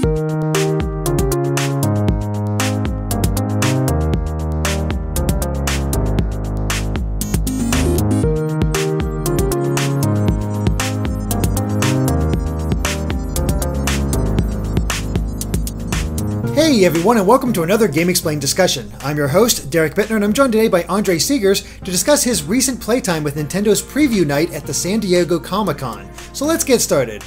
Hey everyone, and welcome to another GameXplain discussion. I'm your host, Derek Bittner, and I'm joined today by Andre Seegers to discuss his recent playtime with Nintendo's preview night at the San Diego Comic-Con. So let's get started.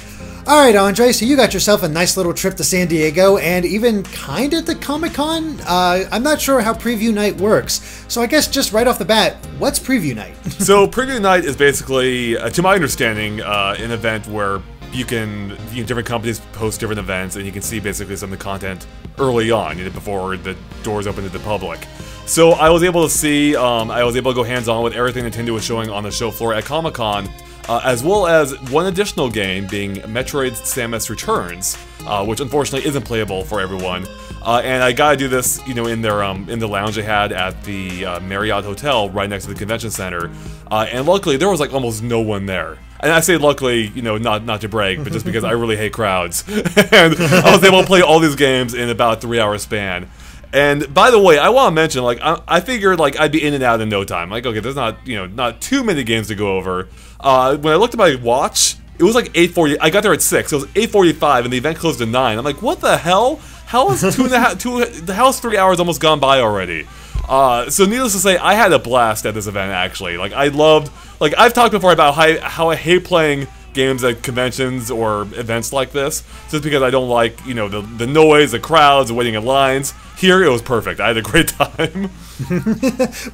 Alright Andre, so you got yourself a nice little trip to San Diego, and even kind of the Comic-Con? I'm not sure how preview night works, so I guess just right off the bat, what's preview night? So preview night is basically, to my understanding, an event where different companies post different events, and you can see basically some of the content early on, before the doors open to the public. So I was able to see, I was able to go hands-on with everything Nintendo was showing on the show floor at Comic-Con, as well as one additional game being Metroid's Samus Returns, which unfortunately isn't playable for everyone. And I gotta do this, in the lounge they had at the Marriott Hotel right next to the convention center. And luckily, there was like almost no one there. And I say luckily, not to brag, but just because I really hate crowds. And I was able to play all these games in about a 3-hour span. And by the way, I want to mention, I figured I'd be in and out in no time. Okay, there's not too many games to go over. When I looked at my watch, it was like 8:40. I got there at 6. It was 8:45, and the event closed at 9. I'm like, what the hell? How is 3 hours almost gone by already? So needless to say, I had a blast at this event, actually. I loved, I've talked before about how I hate playing games at conventions or events like this, just because I don't like, the noise, the crowds, the waiting in lines. Here, it was perfect. I had a great time.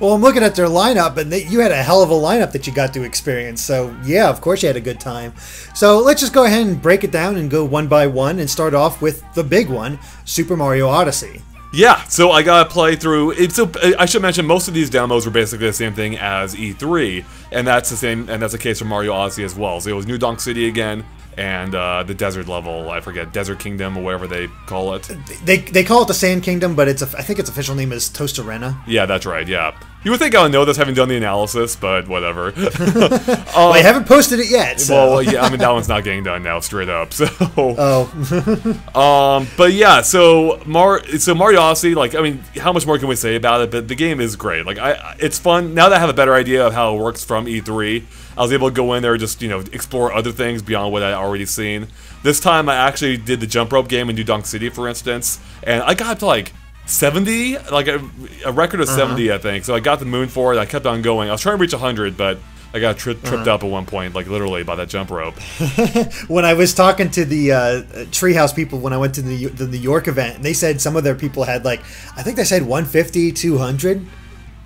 Well, I'm looking at their lineup, and you had a hell of a lineup that you got to experience, so yeah, of course you had a good time. So let's just go ahead and break it down and go one by one, and start off with the big one, Super Mario Odyssey. Yeah, so I gotta play through it. So I should mention most of these demos were basically the same thing as E3, and that's the case for Mario Odyssey as well. So it was New Donk City again, and the desert level, I forget, Desert Kingdom or whatever they call it. They call it the Sand Kingdom, but I think its official name is Toast Arena. Yeah, that's right. Yeah, you would think I would know this having done the analysis, but whatever. Well, I haven't posted it yet. So. Well, yeah, that one's not getting done now, straight up. So. Oh. But yeah, so Mario Odyssey, how much more can we say about it? But the game is great. It's fun now that I have a better idea of how it works from E3. I was able to go in there and just, explore other things beyond what I'd already seen. This time I actually did the jump rope game in New Donk City, for instance, and I got to 70, a record of 70, I think. So I got the moon for it. I kept on going. I was trying to reach 100, but I got tripped up at one point, literally by that jump rope. When I was talking to the Treehouse people when I went to the New York event, and they said some of their people had I think they said 150, 200.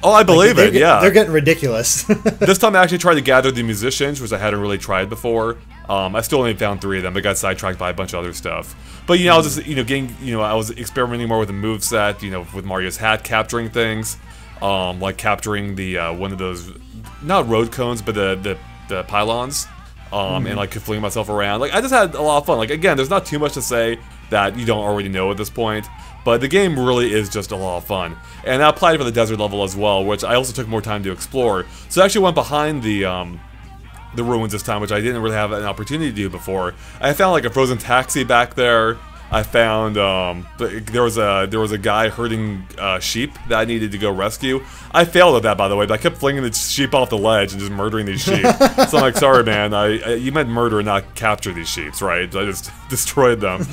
Oh, I believe it, yeah. They're getting ridiculous. This time I actually tried to gather the musicians, which I hadn't really tried before. I still only found 3 of them, but got sidetracked by a bunch of other stuff. But, I was just, I was experimenting more with the moveset, with Mario's hat, capturing things. Capturing the, one of those, not road cones, but the pylons. And, fling myself around. I just had a lot of fun. Again, there's not too much to say that you don't already know at this point. But the game really is just a lot of fun. And I applied for the desert level as well, which I also took more time to explore. So I actually went behind the ruins this time, which I didn't really have an opportunity to do before. I found a frozen taxi back there. I found there was a guy herding sheep that I needed to go rescue. I failed at that, by the way, but I kept flinging the sheep off the ledge and just murdering these sheep. So I'm like, sorry, man, you meant murder, not capture these sheep, right? I just destroyed them.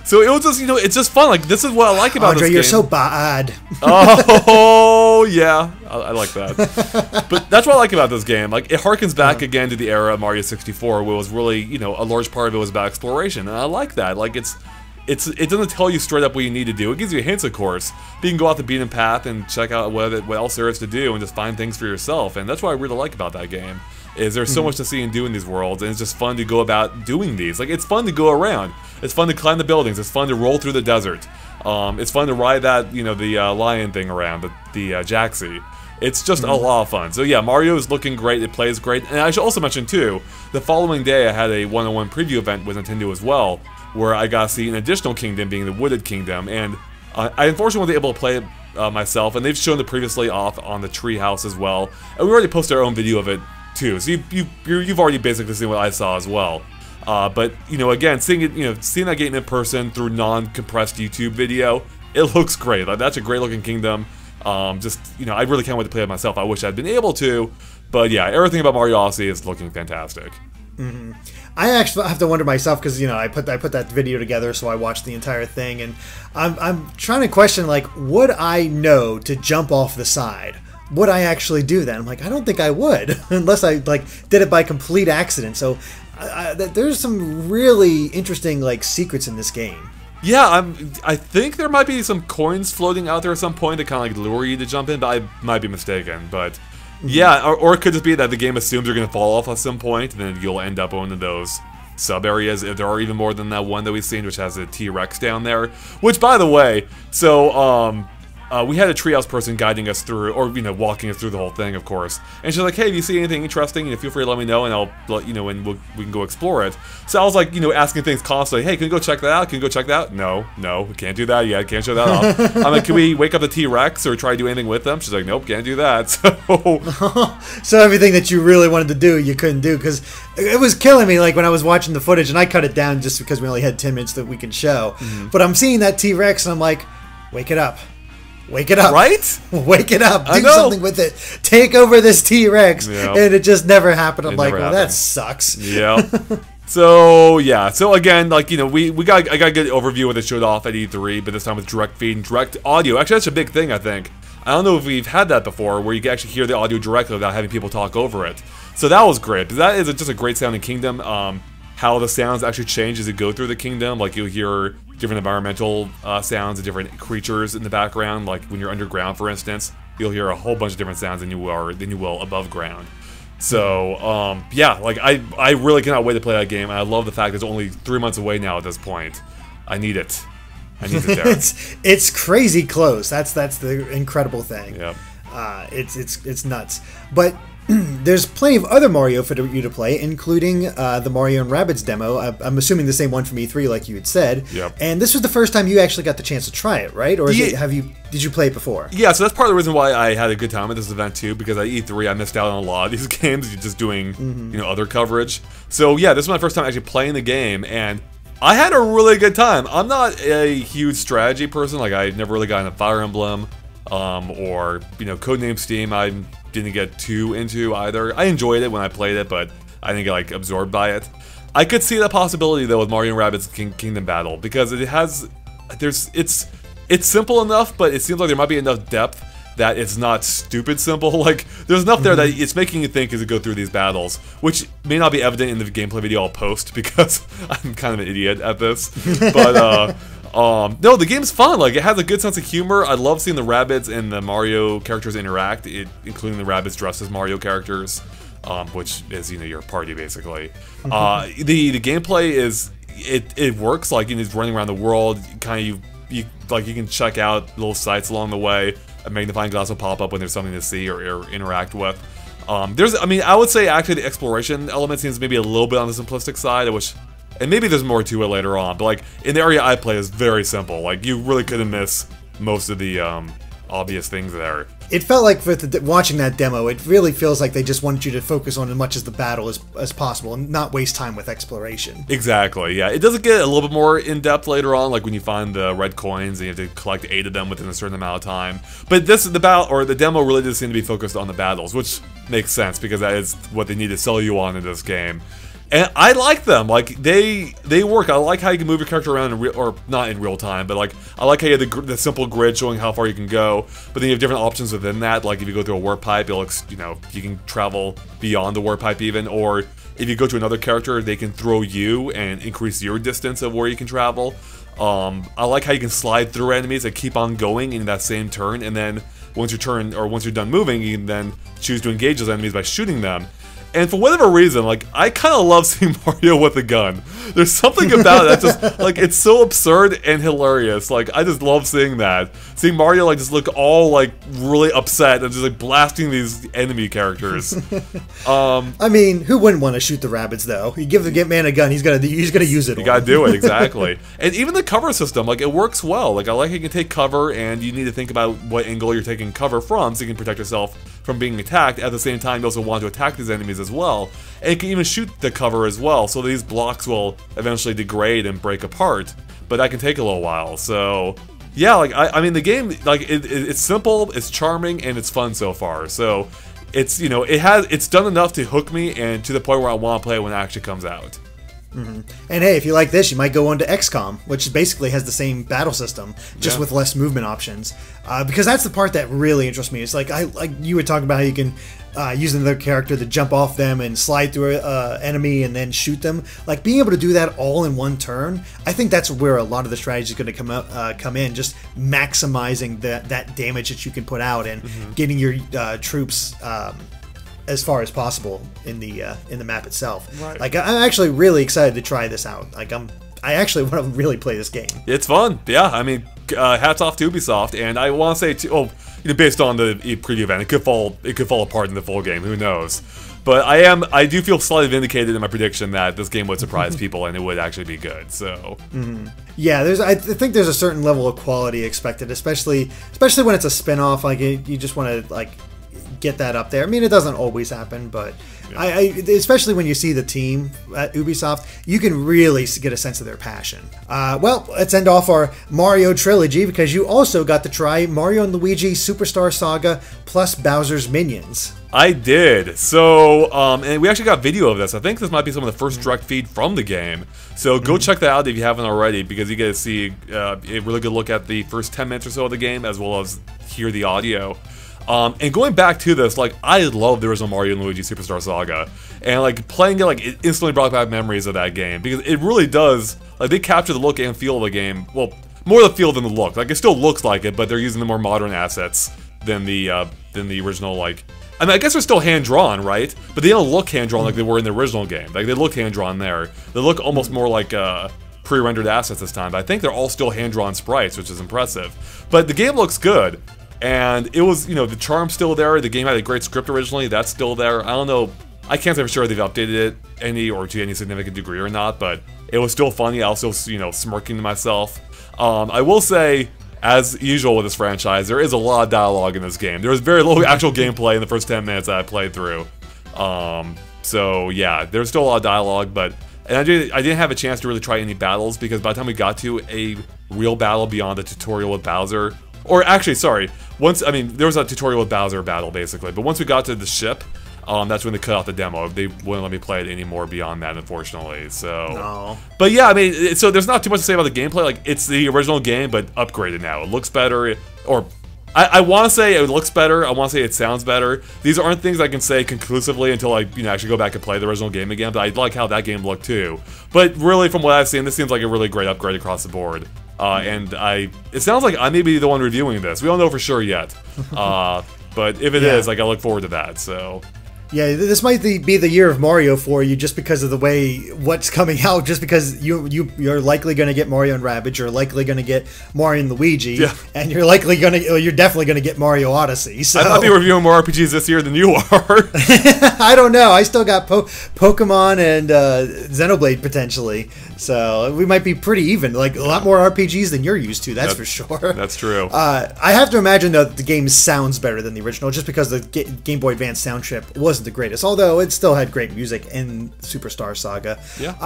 So it was just, it's just fun. This is what I like about Andre, this game. you're so bad. Oh, yeah, I like that. But that's what I like about this game. It harkens back again to the era of Mario 64, where it was really, a large part of it was about exploration, and I like that. It doesn't tell you straight up what you need to do. It gives you hints, of course. But you can go out the beaten path and check out what else there is to do and just find things for yourself. And that's what I really like about that game. Is there's so much to see and do in these worlds, and it's just fun to go about doing these. It's fun to go around. It's fun to climb the buildings. It's fun to roll through the desert. It's fun to ride that, the lion thing around, the Jaxi. It's just a lot of fun. So yeah, Mario is looking great, it plays great, and I should also mention too, the following day I had a one-on-one preview event with Nintendo as well, where I got to see an additional kingdom being the Wooded Kingdom, and I unfortunately wasn't able to play it myself, and they've shown it previously off on the Treehouse as well, and we already posted our own video of it too, so you've already basically seen what I saw as well. But again, seeing that game in person through non-compressed YouTube video, it looks great. Like, that's a great looking kingdom. I really can't wait to play it myself. I wish I'd been able to, but yeah, everything about Mario Odyssey is looking fantastic. Mm-hmm. I actually have to wonder myself because I put that video together, so I watched the entire thing, and I'm trying to question, like, would I know to jump off the side? Would I actually do that? I'm like, I don't think I would unless I did it by complete accident. So there's some really interesting secrets in this game. Yeah, I think there might be some coins floating out there at some point to kind of lure you to jump in, but I might be mistaken. But yeah, or it could just be that the game assumes you're going to fall off at some point, and then you'll end up on one of those sub areas. If there are even more than that one that we've seen, which has a T-Rex down there. Which, by the way, so we had a treehouse person guiding us through, or walking us through the whole thing, of course. And she's like, "Hey, if you see anything interesting, feel free to let me know, and I'll let you know, and we can go explore it." So I was like, asking things constantly. "Hey, can you go check that out? Can you go check that out?" No, we can't do that yet. Can't show that off. I'm like, "Can we wake up the T-Rex or try to do anything with them?" She's like, "Nope, can't do that." So everything that you really wanted to do, you couldn't do, because it was killing me. Like when I was watching the footage, and I cut it down just because we only had 10 minutes that we can show. But I'm seeing that T-Rex, and I'm like, "Wake it up. Wake it up. Right? Wake it up. Do something with it. Take over this T-Rex." Yep. And it just never happened. I'm like, well, that sucks. Yeah. So, yeah. So, again, I got a good overview of what they showed off at E3, but this time with direct feed and direct audio. Actually, that's a big thing, I think. I don't know if we've had that before, where you can actually hear the audio directly without having people talk over it. So that was great, because that is just a great sounding kingdom. How the sounds actually change as you go through the kingdom. Like, you'll hear different environmental sounds and different creatures in the background. Like when you're underground, for instance, you'll hear a whole bunch of different sounds than you will above ground. So yeah, I really cannot wait to play that game. And I love the fact it's only 3 months away now at this point. I need it. I need it there. it's crazy close. That's the incredible thing. Yep. It's nuts. But there's plenty of other Mario for you to play, including the Mario and Rabbids demo. I'm assuming the same one from E3, like you had said. Yep. And this was the first time you actually got the chance to try it, right? Or did you play it before? Yeah, so that's part of the reason why I had a good time at this event too, because at E3 I missed out on a lot of these games, just doing other coverage. So yeah, this was my first time actually playing the game, and I had a really good time. I'm not a huge strategy person. Like, I never really got into Fire Emblem, or Codename Steam. I didn't get too into either. I enjoyed it when I played it, but I didn't get absorbed by it. I could see the possibility though with Mario and Rabbids Kingdom Battle, because it's simple enough, but it seems like there might be enough depth that it's not stupid simple. Like, there's enough there that it's making you think as you go through these battles, which may not be evident in the gameplay video I'll post, because I'm kind of an idiot at this. But no, the game's fun. Like, it has a good sense of humor. I love seeing the Rabbids and the Mario characters interact, including the Rabbids dressed as Mario characters, which is your party basically. The gameplay it works. Like, it's running around the world. You can check out little sites along the way. A magnifying glass will pop up when there's something to see or interact with. I would say actually the exploration element seems maybe a little bit on the simplistic side, and maybe there's more to it later on, but in the area I play is very simple. Like, you really couldn't miss most of the obvious things there. It felt like with watching that demo, it really feels like they just wanted you to focus on as much as the battle as possible and not waste time with exploration. Exactly, yeah. It does get a little bit more in-depth later on, like when you find the red coins and you have to collect 8 of them within a certain amount of time. But the demo really does seem to be focused on the battles, which makes sense because that is what they need to sell you on in this game. And I like them. Like, they work. I like how you can move your character around or not in real time, but I like how you have the simple grid showing how far you can go. But then you have different options within that. Like, if you go through a warp pipe, you can travel beyond the warp pipe even. Or if you go to another character, they can throw you and increase your distance of where you can travel. I like how you can slide through enemies that keep on going in that same turn, and then once you're done moving, you can then choose to engage those enemies by shooting them. And for whatever reason, I kind of love seeing Mario with a gun. There's something about it that's just, it's so absurd and hilarious. I just love seeing that. Seeing Mario, just look all, really upset and just, blasting these enemy characters. I mean, who wouldn't want to shoot the Rabbids, though? You give the man a gun, he's gonna use it. You gotta do it, exactly. And even the cover system, it works well. I like how you can take cover, and you need to think about what angle you're taking cover from so you can protect yourself from being attacked. At the same time, you also want to attack these enemies as well. And it can even shoot the cover as well, so these blocks will eventually degrade and break apart. But that can take a little while, so... Yeah, like, I mean, the game, like, it's simple, it's charming, and it's fun so far. So, it's, you know, it's done enough to hook me, and to the point where I want to play it when it actually comes out. Mm-hmm. And hey, if you like this, you might go on to XCOM, which basically has the same battle system, just with less movement options. Because that's the part that really interests me. It's like you were talking about how you can use another character to jump off them and slide through an enemy and then shoot them. Like being able to do that all in one turn, I think that's where a lot of the strategy is going to come in. Just maximizing that damage that you can put out and getting your troops as far as possible in the map itself. Right. Like I'm actually really excited to try this out. Like I actually want to really play this game. It's fun. Yeah, I mean, hats off to Ubisoft, and I want to say too. Oh, you know, based on the preview event, it could fall apart in the full game. Who knows? But I do feel slightly vindicated in my prediction that this game would surprise people and it would actually be good. So yeah, I think there's a certain level of quality expected, especially when it's a spin-off. Like you just want to like get that up there. I mean, it doesn't always happen, but especially when you see the team at Ubisoft, you can really get a sense of their passion. Well, let's end off our Mario trilogy because you also got to try Mario and Luigi Superstar Saga plus Bowser's Minions. I did. So, and we actually got video of this. I think this might be some of the first direct feed from the game. So go check that out if you haven't already, because you get to see a really good look at the first 10 minutes or so of the game, as well as hear the audio. And going back to this, like, I love the original Mario and Luigi Superstar Saga, and like playing it, like, it instantly brought back memories of that game, because it really does, like, they capture the look and feel of the game, well, more the feel than the look. Like, it still looks like it, but they're using the more modern assets than the original, like, I mean, I guess they're still hand-drawn, right? But they don't look hand-drawn like they were in the original game. Like, they look hand-drawn there. They look almost more like, pre-rendered assets this time, but I think they're all still hand-drawn sprites, which is impressive. But the game looks good. And it was, you know, the charm's still there. The game had a great script originally. That's still there. I don't know. I can't say for sure they've updated it to any significant degree or not, but it was still funny. I was still, you know, smirking to myself. I will say, as usual with this franchise, there is a lot of dialogue in this game. There was very little actual gameplay in the first 10 minutes that I played through. So yeah, there's still a lot of dialogue, but I didn't have a chance to really try any battles, because by the time we got to a real battle beyond the tutorial with Bowser, or actually, sorry, there was a tutorial with Bowser battle, basically, but once we got to the ship, that's when they cut out the demo. They wouldn't let me play it anymore beyond that, unfortunately, so... No. But yeah, I mean, so there's not too much to say about the gameplay. Like, it's the original game, but upgraded now. It looks better, or... I want to say it looks better, I want to say it sounds better. These aren't things I can say conclusively until I, you know, actually go back and play the original game again, but I like how that game looked too. But really, from what I've seen, this seems like a really great upgrade across the board. And it sounds like I may be the one reviewing this. We don't know for sure yet. But if it is, like, I look forward to that, so... Yeah, this might be the year of Mario for you, just because of the way what's coming out. Just because you're likely going to get Mario and Rabbids, you're likely going to get Mario and Luigi, and you're definitely going to get Mario Odyssey. So. I might be reviewing more RPGs this year than you are. I don't know. I still got Pokemon and Xenoblade potentially, so we might be pretty even. Like a lot more RPGs than you're used to. That's for sure. That's true. I have to imagine though that the game sounds better than the original, just because the Game Boy Advance sound chip wasn't the greatest, although it still had great music in Superstar Saga. Yeah,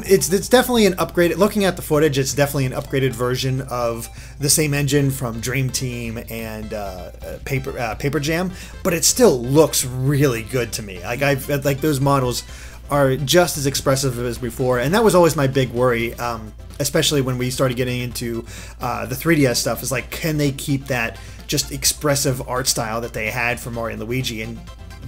it's definitely an upgraded. Looking at the footage, it's definitely an upgraded version of the same engine from Dream Team and Paper Jam, but it still looks really good to me. Like those models are just as expressive as before, and that was always my big worry. Especially when we started getting into the 3DS stuff, is like, can they keep that just expressive art style that they had for Mario and Luigi? And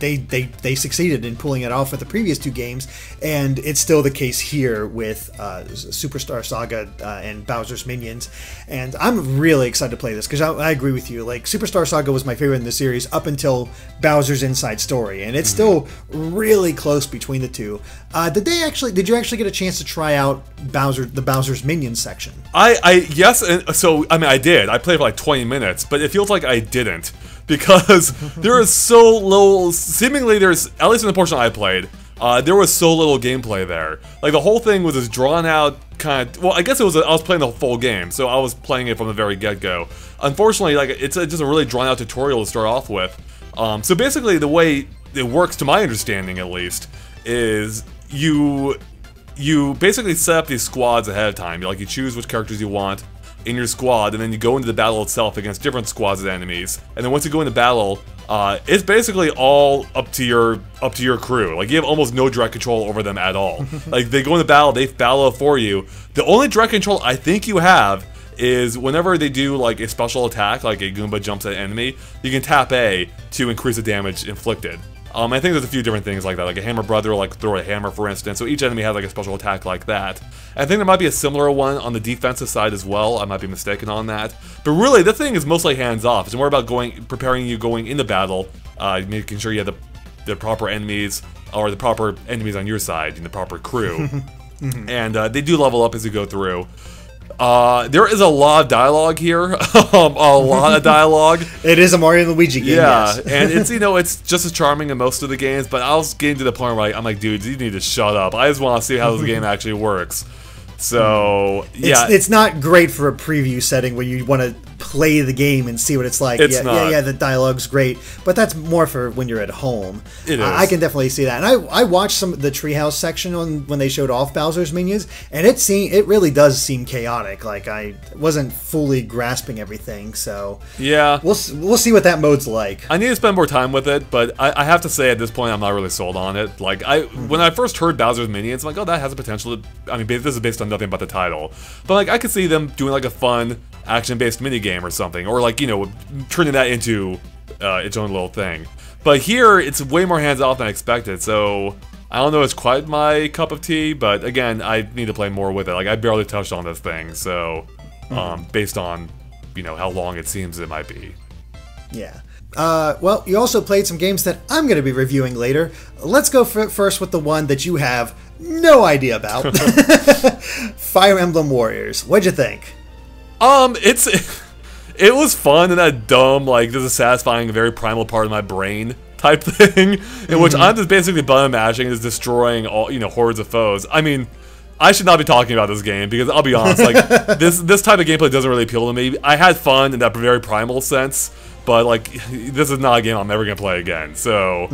they succeeded in pulling it off with the previous two games, and it's still the case here with Superstar Saga and Bowser's Minions. And I'm really excited to play this, because I agree with you. Like, Superstar Saga was my favorite in the series up until Bowser's Inside Story, and it's still really close between the two. Did you actually get a chance to try out the Bowser's Minions section? Yes, and so I mean I did. I played for like 20 minutes, but it feels like I didn't. Because there is so little, seemingly there's, at least in the portion I played, there was so little gameplay there. Like, the whole thing was this drawn out kind of, well, I guess I was playing the full game, so I was playing it from the very get-go. Unfortunately, like, it's just a really drawn out tutorial to start off with. So basically, the way it works, to my understanding at least, is you basically set up these squads ahead of time. You choose which characters you want in your squad, and then you go into the battle itself against different squads of enemies. And then once you go into battle, it's basically all up to your crew. You have almost no direct control over them at all. They go into battle, they battle for you. The only direct control I think you have is whenever they do a special attack, like a Goomba jumps at an enemy, you can tap A to increase the damage inflicted. I think there's a few different things like that, like a hammer brother will throw a hammer, for instance, so each enemy has a special attack like that. And I think there might be a similar one on the defensive side as well, I might be mistaken on that. But really, the thing is mostly hands-off. It's more about preparing you going into battle, making sure you have the proper enemies, or the proper enemies on your side, and the proper crew. And they do level up as you go through. There is a lot of dialogue here, a lot of dialogue. It is a Mario and Luigi game, yes. And it's, it's just as charming in most of the games, but I was getting to the point where I'm like, dude, you need to shut up. I just want to see how this game actually works. So, yeah. It's not great for a preview setting where you want to play the game and see what it's like. It's not. Yeah, the dialogue's great, but that's more for when you're at home. It is. I can definitely see that. And I watched some of the Treehouse section when they showed off Bowser's minions, and it really does seem chaotic. I wasn't fully grasping everything, so yeah, we'll see what that mode's like. I need to spend more time with it, but I have to say at this point I'm not really sold on it. When I first heard Bowser's minions, I'm like, oh, that has a potential to, this is based on nothing but the title, but I could see them doing a fun action-based minigame or something, or turning that into its own little thing. But here, it's way more hands-off than I expected, so I don't know if it's quite my cup of tea, but again, I need to play more with it. I barely touched on this thing, so based on, how long it seems it might be. Yeah. Well, you also played some games that I'm going to be reviewing later. Let's go first with the one that you have no idea about. Fire Emblem Warriors. What'd you think? It was fun in that dumb, this is satisfying, very primal part of my brain type thing, in which I'm just basically button mashing and just destroying all, hordes of foes. I should not be talking about this game, because I'll be honest, this type of gameplay doesn't really appeal to me. I had fun in that very primal sense, but, this is not a game I'm ever gonna play again, so,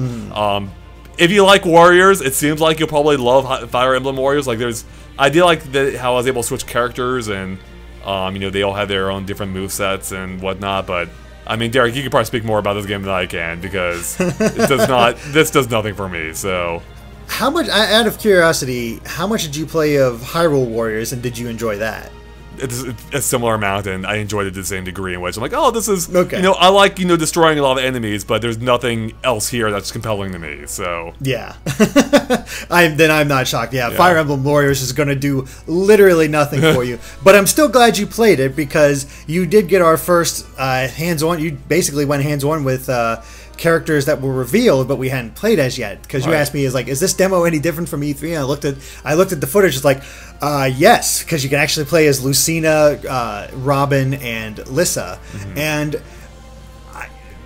if you like Warriors, it seems like you'll probably love Fire Emblem Warriors. I did how I was able to switch characters, and they all have their own different movesets and whatnot, but Derek, you could probably speak more about this game than I can, because this does nothing for me, so. How much, out of curiosity, how much did you play of Hyrule Warriors, and did you enjoy that? It's a similar amount, and I enjoyed it to the same degree, in which I'm like, oh, this is, okay. I like, destroying a lot of enemies, but there's nothing else here that's compelling to me, so. Yeah. I'm not shocked. Yeah, Fire Emblem Warriors is going to do literally nothing for you. But I'm still glad you played it, because you did get our first hands-on, you basically went hands-on with characters that were revealed but we hadn't played as yet, because you asked me, is this demo any different from E3? And I looked at the footage, it's yes, because you can actually play as Lucina, Robin, and Lissa. And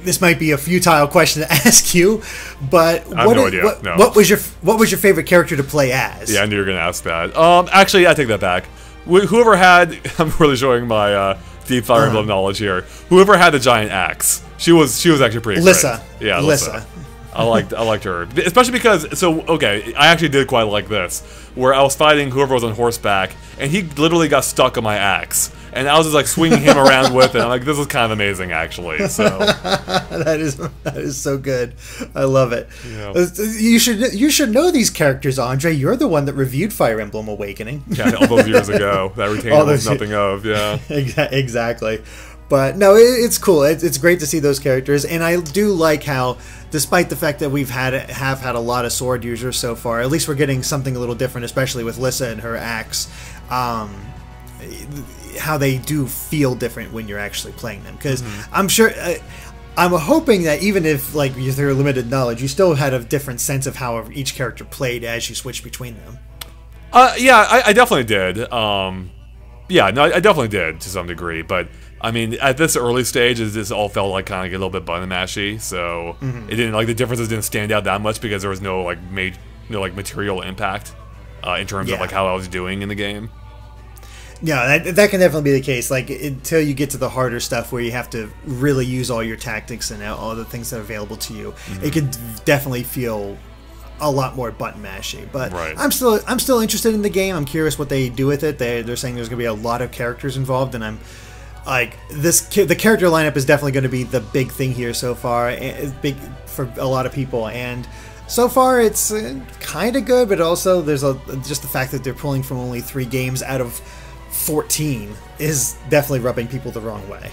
this might be a futile question to ask you, but I have no idea. What was your favorite character to play as? Yeah, I knew you were going to ask that. Actually, I take that back. Whoever had, I'm really showing my deep Fire Emblem knowledge here. Whoever had the giant axe, she was actually pretty Lissa. Great. Yeah, Lissa. I liked her, especially because I actually did quite like this, where I was fighting whoever was on horseback, and he literally got stuck on my axe, and I was just swinging him around with it. I'm like, this is kind of amazing, actually. So that is so good. I love it. Yeah. You should know these characters, Andre. You're the one that reviewed Fire Emblem Awakening. Yeah, all those years ago. That retained almost nothing of. Yeah. Exactly. But no, it's cool. It's great to see those characters, and I do like how, despite the fact that we've had a lot of sword users so far, at least we're getting something a little different, especially with Lissa and her axe. How they do feel different when you're actually playing them, because I'm sure. I'm hoping that even if, through limited knowledge, you still had a different sense of how each character played as you switched between them. Yeah, I definitely did. Yeah, no, I definitely did to some degree, but at this early stage, this all felt kind of a little bit button mashy, so it didn't the differences didn't stand out that much, because there was no material impact in terms of how I was doing in the game. Yeah, that can definitely be the case. Like, until you get to the harder stuff where you have to really use all your tactics and all the things that are available to you, it can definitely feel a lot more button mashy. But I'm still interested in the game. I'm curious what they do with it. They're saying there's going to be a lot of characters involved, and I'm like, the character lineup is definitely going to be the big thing here so far. It's big for a lot of people, and so far it's kind of good, but also there's just the fact that they're pulling from only 3 games out of 14 is definitely rubbing people the wrong way.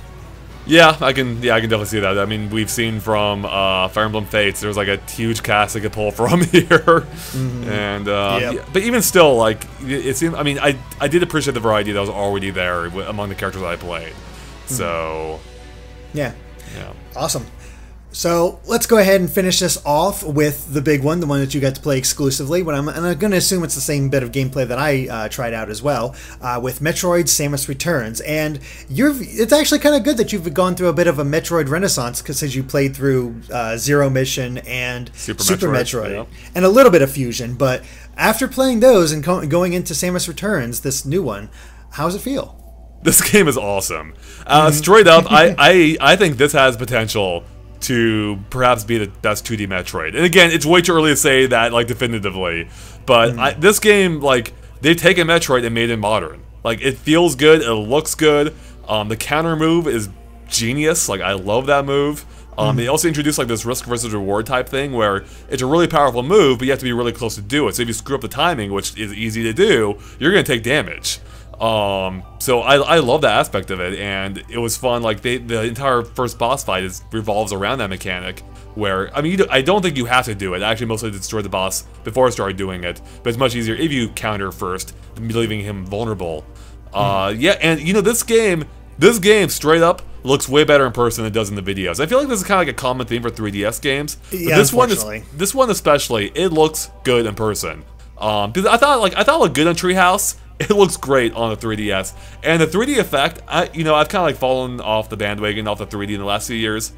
Yeah, I can definitely see that. I mean, we've seen from Fire Emblem Fates, there's like a huge cast they could pull from here, and but even still, like, it seemed. I mean, I did appreciate the variety that was already there among the characters that I played. So, yeah, awesome. So let's go ahead and finish this off with the big one, the one that you got to play exclusively. And I'm going to assume it's the same bit of gameplay that I tried out as well, with Metroid Samus Returns. And it's actually kind of good that you've gone through a bit of a Metroid renaissance, because you played through Zero Mission and Super Metroid, and a little bit of Fusion. But after playing those and going into Samus Returns, this new one, how does it feel? This game is awesome. Straight up, I think this has potential to perhaps be the best 2D Metroid. And again, it's way too early to say that, like, definitively. But this game, like, they've taken Metroid and made it modern. Like, it feels good, it looks good. The counter move is genius. Like, I love that move. They also introduced, like, this risk versus reward type thing where it's a really powerful move, but you have to be really close to do it. So if you screw up the timing, which is easy to do, you're going to take damage. So I love that aspect of it, and it was fun. Like, the entire first boss fight revolves around that mechanic, where, I mean, I don't think you have to do it. I actually mostly destroyed the boss before I started doing it, but it's much easier if you counter first, leaving him vulnerable. Yeah, and you know, this game straight up looks way better in person than it does in the videos. I feel like this is kind of like a common theme for 3DS games. Yeah, but this one especially, it looks good in person. Because I thought it looked good on Treehouse. It looks great on the 3DS, and the 3D effect. I've kind of like fallen off the bandwagon off the 3D in the last few years.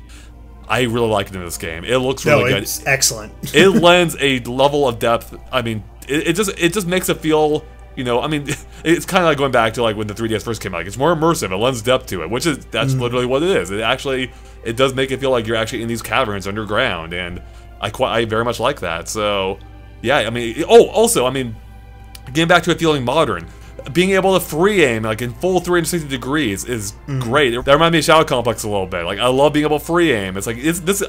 I really like it in this game. It looks really good. It's excellent. It lends a level of depth. I mean, it just makes it feel. You know, I mean, it's kind of like going back to, like, when the 3DS first came out. Like, it's more immersive. It lends depth to it, that's literally what it is. It does make it feel like you're actually in these caverns underground, and I very much like that. So, yeah, I mean, also, I mean, getting back to it feeling modern, being able to free aim, like, in full 360 degrees is great. That reminded me of Shadow Complex a little bit. Like, I love being able to free aim. It's like,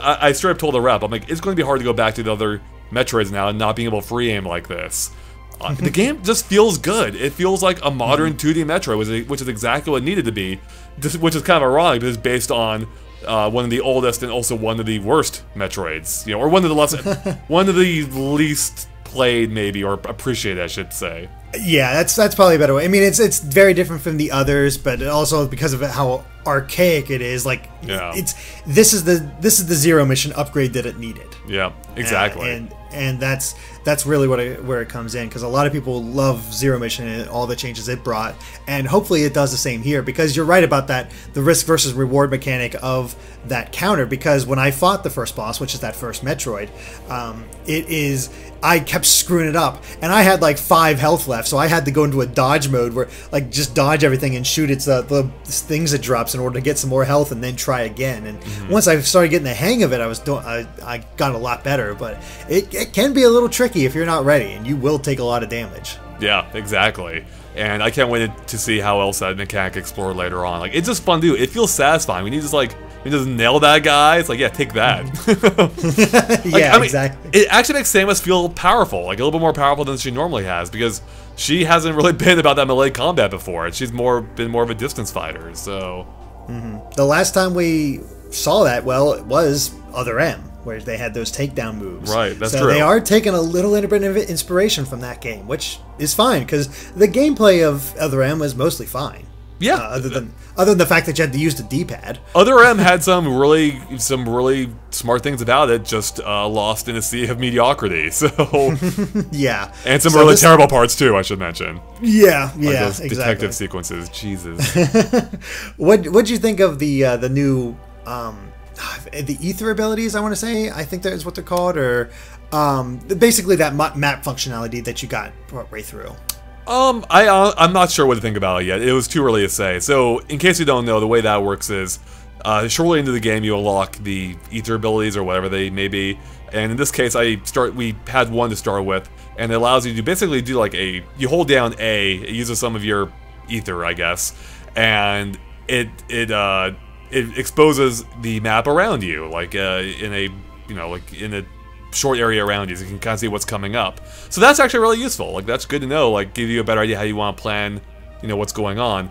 I straight up told the rep, I'm like, it's going to be hard to go back to the other Metroids now and not being able to free aim like this. The game just feels good. It feels like a modern 2D Metroid, which is exactly what it needed to be, which is kind of ironic, because it's based on one of the oldest and also one of the worst Metroids, you know, or one of the least played, maybe, or appreciated, I should say. Yeah, that's probably a better way. I mean, it's very different from the others, but also because of how archaic it is. Like, this is the Zero Mission upgrade that it needed. Yeah, exactly. And that's really where it comes in, because a lot of people love Zero Mission and all the changes it brought, and hopefully it does the same here, because you're right about that, the risk versus reward mechanic of that counter. Because when I fought the first boss, which is that first Metroid, I kept screwing it up, and I had like 5 health left, so I had to go into a dodge mode where, like, just dodge everything and shoot the things it drops in order to get some more health, and then try again. And once I started getting the hang of it, I got a lot better. But it can be a little tricky if you're not ready, and you will take a lot of damage. Yeah, exactly. And I can't wait to see how else that mechanic explored later on. Like, it's just fun to do. It feels satisfying when you just nail that guy. It's like, yeah, take that. Yeah, I mean, exactly. It actually makes Samus feel powerful, like a little bit more powerful than she normally has, because she hasn't really been about that melee combat before. She's been more of a distance fighter. So, the last time we saw that, well, it was Other M, where they had those takedown moves. Right, that's true. So they are taking a little bit of inspiration from that game, which is fine, because the gameplay of Other M was mostly fine. Yeah, other than the fact that you had to use the D-pad. Other M had some really smart things about it, just lost in a sea of mediocrity. So yeah, and some really terrible parts too, I should mention. Yeah, like those exactly. Detective sequences, Jesus. What'd you think of the new the ether abilities? I want to say, I think that is what they're called, or basically that map functionality that you got right through. I'm not sure what to think about it yet. It was too early to say. So, in case you don't know, the way that works is, shortly into the game, you unlock the ether abilities or whatever they may be. And in this case, we had one to start with, and it allows you to basically do like you hold down A, it uses some of your ether, I guess, and it exposes the map around you, like in a short area around you, so you can kind of see what's coming up. So that's actually really useful. Like, that's good to know. Like, give you a better idea how you want to plan, what's going on.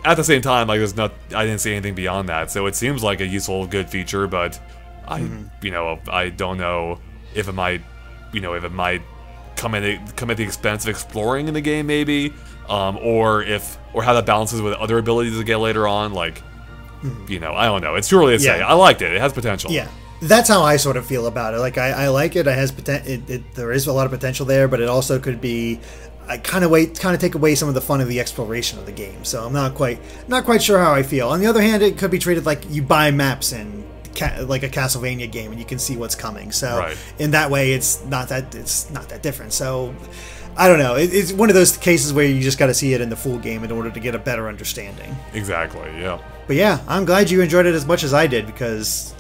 At the same time, like, I didn't see anything beyond that, so it seems like a useful, good feature. But I don't know if it might, come at the expense of exploring in the game, maybe, or how that balances with other abilities to get later on. Like, I don't know. It's too early to say. I liked it. It has potential. Yeah. That's how I sort of feel about it. Like, I like it. It has there is a lot of potential there, but it also could be kind of take away some of the fun of the exploration of the game. So I'm not quite sure how I feel. On the other hand, it could be treated like you buy maps in like a Castlevania game, and you can see what's coming. So in that way, it's not that different. So I don't know. It's one of those cases where you just got to see it in the full game in order to get a better understanding. Exactly. Yeah. But yeah, I'm glad you enjoyed it as much as I did, because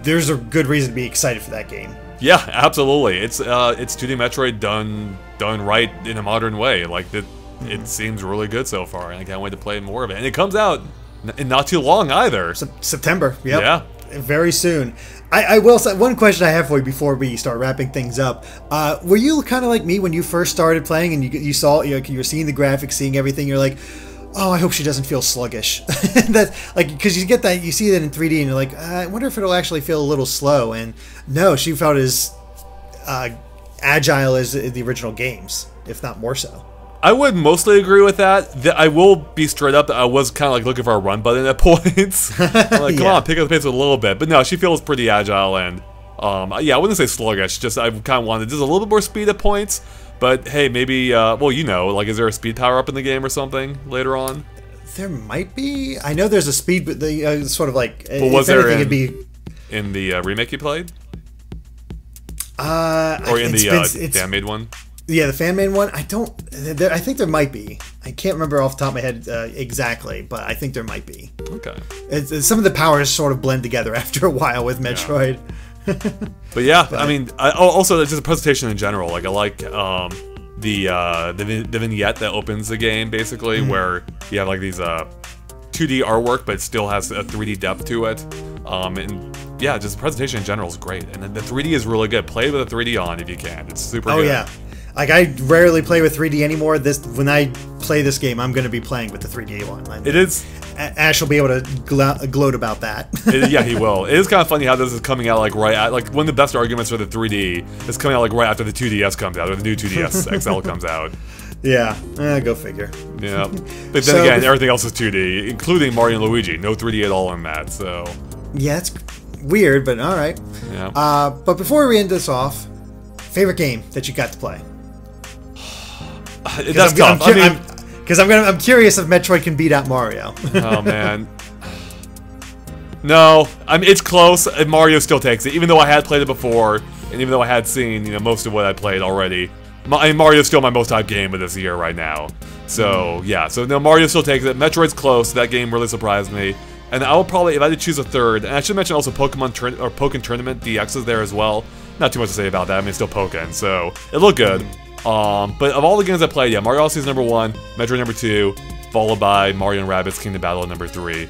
there's a good reason to be excited for that game. Yeah, absolutely. It's 2D Metroid done right in a modern way. Like, it seems really good so far, and I can't wait to play more of it. And it comes out in not too long either. September. Yep. Yeah. Very soon. I will say, one question I have for you before we start wrapping things up. Were you kind of like me when you first started playing and you saw, you were seeing the graphics, seeing everything, you're like, oh, I hope she doesn't feel sluggish. Because you get that, you see that in 3D, and you're like, I wonder if it'll actually feel a little slow. And no, she felt as agile as the original games, if not more so. I would mostly agree with that. I will be straight up, I was kind of like looking for a run button at points. I'm like, come on, pick up the pace a little bit. But no, she feels pretty agile, and yeah, I wouldn't say sluggish, just I kind of wanted just a little bit more speed at points. But hey, maybe, well, like, is there a speed power up in the game or something later on? There might be. I know there's a speed, but sort of like. Well, was there in the remake you played? Or in the fan-made one? Yeah, the fan-made one. I think there might be. I can't remember off the top of my head exactly, but I think there might be. Okay. Some of the powers sort of blend together after a while with Metroid. Yeah. But yeah, I mean, also just a presentation in general. Like, I like the vignette that opens the game, basically, where you have like these 2D artwork, but it still has a 3D depth to it. And yeah, just the presentation in general is great, and the 3D is really good. Play with the 3D on if you can. It's super good. Oh yeah. Like, I rarely play with 3D anymore. When I play this game, I'm going to be playing with the 3D one. It is. Ash will be able to gloat about that. Yeah, he will. It is kind of funny how this is coming out like one of the best arguments for the 3D is coming out like right after the 2DS comes out, or the new 2DS XL comes out. Yeah, go figure. Yeah, but then again, everything else is 2D, including Mario and Luigi. No 3D at all in that. So yeah, it's weird, but all right. Yeah. But before we end this off, favorite game that you got to play? That's tough. Because I'm curious if Metroid can beat out Mario. Oh man. No, I mean, it's close. Mario still takes it, even though I had played it before, and even though I had seen most of what I played already. Mario's still my most hyped game of this year right now. So yeah, so no, Mario still takes it. Metroid's close. That game really surprised me, and I will probably, if I had to choose a third, and I should mention also Pokken Tournament DX is there as well. Not too much to say about that. I mean, it's still Pokken, so it looked good. But of all the games I played, yeah, Mario Odyssey is number 1, Metroid number 2, followed by Mario and Rabbids Kingdom Battle number 3.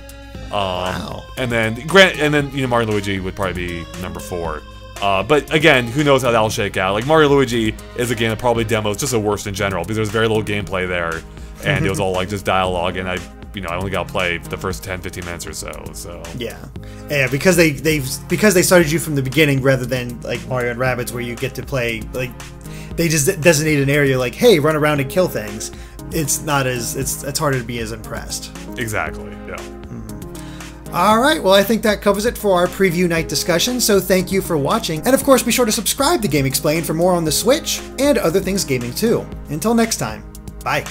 Wow. And then Mario and Luigi would probably be number 4. But again, who knows how that'll shake out? Like, Mario Luigi is a game that probably demos just the worst in general, because there's very little gameplay there, and it was all like just dialogue, and I only got to play the first 10-15 minutes or so. Yeah, because they started you from the beginning rather than like Mario and Rabbids, where you get to play like. They just designate an area like, hey, run around and kill things. It's harder to be as impressed. Exactly, yeah. All right, well, I think that covers it for our preview night discussion, so thank you for watching. And of course, be sure to subscribe to GameXplain for more on the Switch and other things gaming too. Until next time, bye.